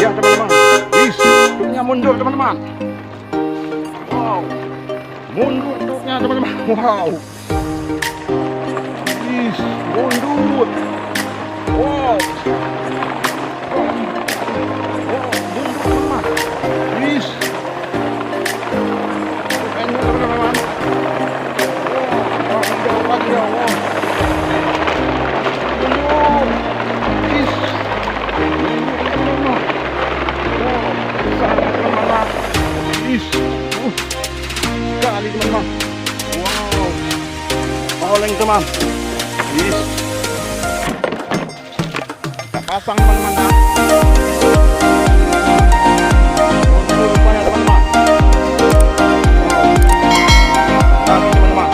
dia teman-teman. Truknya mundur teman-teman. Wow, mundur truknya teman-teman. Wow, mundur. Wow, mundur teman-teman. Teman-teman. Sekali teman-teman. Wow, oleng teman. Kita pasang teman-teman ya. Mundur rupanya teman-teman. Sekali teman-teman.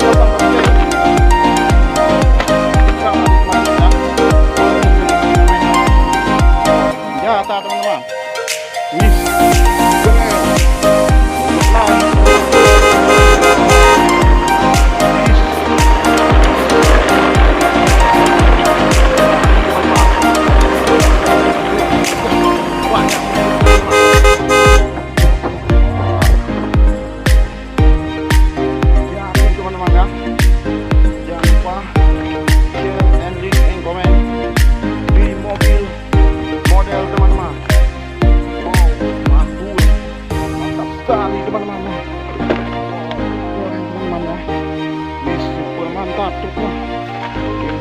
Pasang terus. Sekali teman-teman ya. Nyata teman-teman.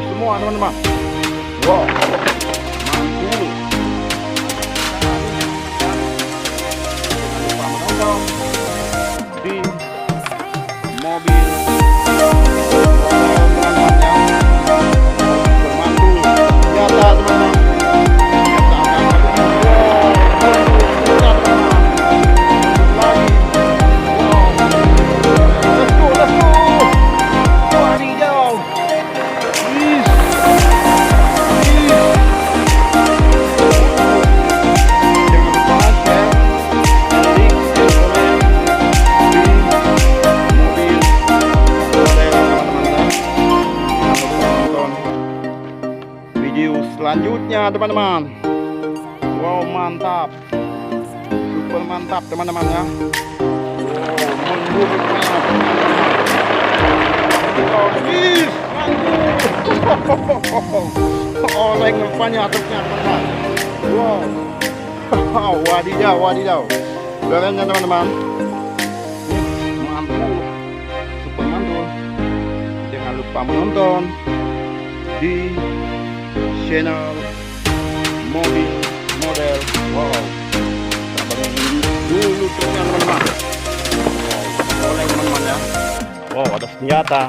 Semua teman-teman. Wow, mantul. Lupa menonton di mobil teman-teman ya. Bermantul nyata teman-teman. Selanjutnya teman-teman. Wow, mantap, super mantap teman-teman ya. Wow, oleng rupanya truknya teman-teman. Wow, wadidaw, kerennya teman-teman. Mantul, super mantul. Jangan lupa menonton di channel mobil model. Wow, dulu truknya teman-teman. Wow, oleh teman-teman ya. Wow, ada senjata.